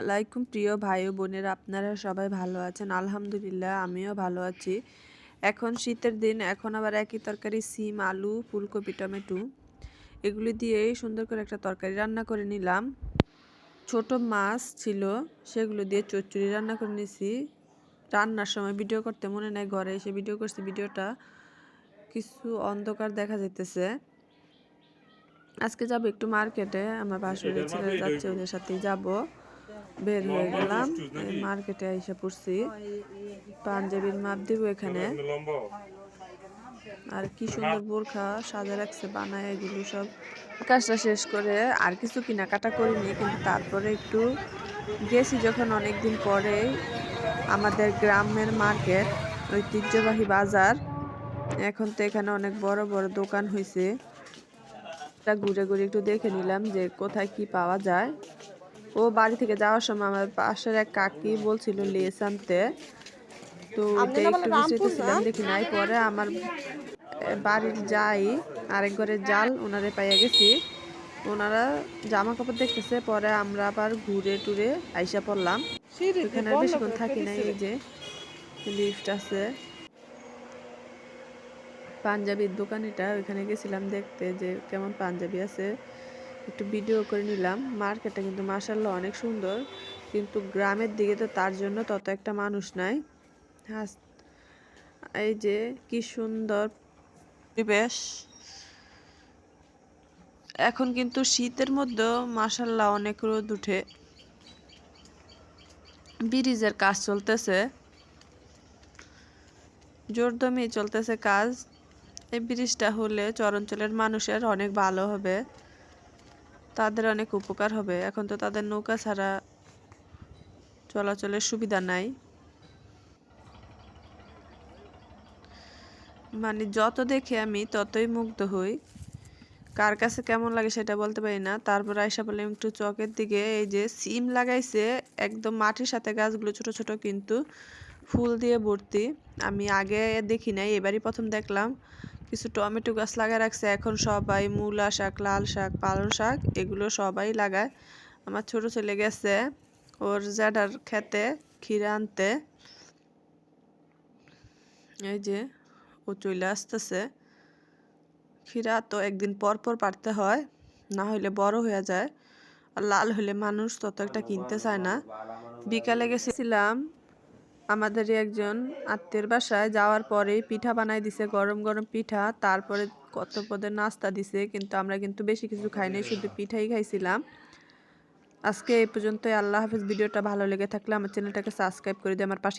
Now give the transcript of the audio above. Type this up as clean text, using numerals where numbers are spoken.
আলাইকুম প্রিয় ভাই ও বোনেরা, আপনারা সবাই ভালো আছেন? আলহামদুলিল্লাহ, আমিও ভালো আছি। এখন শীতের দিন, এখন আবার একই তরকারি সিম, আলু, ফুলকপি, টমেটো এগুলি দিয়ে সুন্দর করে একটা তরকারি রান্না করে নিলাম। ছোট মাছ ছিল, সেগুলো দিয়ে চচ্চড়ি রান্না করে নিছি। রান্নার সময় ভিডিও করতে মনে নাই, ঘরে এসে ভিডিও করছি। ভিডিওটা কিছু অন্ধকার দেখা যাইতেছে। আজকে যাব একটু মার্কেটে, আমার বাসুরের ছেলে যাচ্ছে, ওদের সাথেই যাব। বের হয়ে গেলাম, মার্কেটে এসে পড়ছি। পাঞ্জাবির মাপ দিব এখানে। আর কি সুন্দর বোরখা সাজা রাখছে বানায়, এগুলো সব কাজটা শেষ করে আর কিছু কেনাকাটা করিনি, কিন্তু তারপরে একটু গেছি যখন অনেকদিন পরে আমাদের গ্রামের মার্কেট, ঐতিহ্যবাহী বাজার। এখন তো এখানে অনেক বড় বড় দোকান হয়েছে। ঘুরে ঘুরে একটু দেখে নিলাম যে কোথায় কি পাওয়া যায়। ও বাড়ি থেকে যাওয়ার সময় আমার পাশের এক কাকি বলছিল লেস আনতে, তো ওইটা একটু বুঝতেছিলাম, দেখি নাই। পরে আমার বাড়ির যাই আরেক ঘরের জাল, ওনারে পাইয়া গেছি। ওনারা জামা কাপড় দেখতেছে, পরে আমরা আবার ঘুরে টুরে আইসা পড়লাম। ওইখানে আর বেশিক্ষণ থাকি নাই। এই যে লিফট আছে, পাঞ্জাবির দোকান এটা, ওইখানে গেছিলাম দেখতে যে কেমন পাঞ্জাবি আছে, একটু ভিডিও করে নিলাম। মার্কেটটা কিন্তু মাশাআল্লাহ অনেক সুন্দর, কিন্তু গ্রামের দিকে তো তার জন্য তত একটা মানুষ নাই। এই যে কি সুন্দর পরিবেশ। এখন কিন্তু শীতের মধ্যেও মাশাআল্লাহ অনেক রোদ উঠে। ব্রিজের কাজ চলতেছে, জোরদমে চলতেছে কাজ। এই ব্রিজটা হলে চরাঞ্চলের মানুষের অনেক ভালো হবে, তাদের অনেক উপকার হবে। এখন তো তাদের নৌকা ছাড়া চলাচলের সুবিধা নাই। মানে যত দেখি আমি ততই মুগ্ধ হই, কার কাছে কেমন লাগে সেটা বলতে পারি না। তারপর আয়সা বললাম একটু চকের দিকে। এই যে সিম লাগাইছে একদম মাটির সাথে, গাছগুলো ছোট ছোট কিন্তু ফুল দিয়ে ভর্তি। আমি আগে দেখি নাই, এবারই প্রথম দেখলাম। কিছু টমেটো গাছ লাগায় রাখছে। এখন সবাই মূলা শাক, লাল শাক, পালং শাক এগুলো সবাই লাগায়। আমার ছোট ছেলে গেছে ওর জ্যাঠার খেতে খিরা আনতে। এই যে ও চলে আসতেছে। খিরা তো একদিন পর পর পারতে হয়, না হইলে বড় হয়ে যায়, আর লাল হলে মানুষ তত একটা কিনতে চায় না। বিকালে গেছিলাম আমাদের একজন আত্মীয়ের বাসায়, যাওয়ার পরেই পিঠা বানাই দিছে, গরম গরম পিঠা। তারপরে কত পদের নাস্তা দিছে, কিন্তু আমরা কিন্তু বেশি কিছু খাই নাই, শুধু পিঠাই খাইছিলাম। আজকে এই পর্যন্তই। আল্লাহ হাফেজ। ভিডিওটা ভালো লেগে থাকলে আমার চ্যানেলটাকে সাবস্ক্রাইব করে দিয়ে আমার পাশে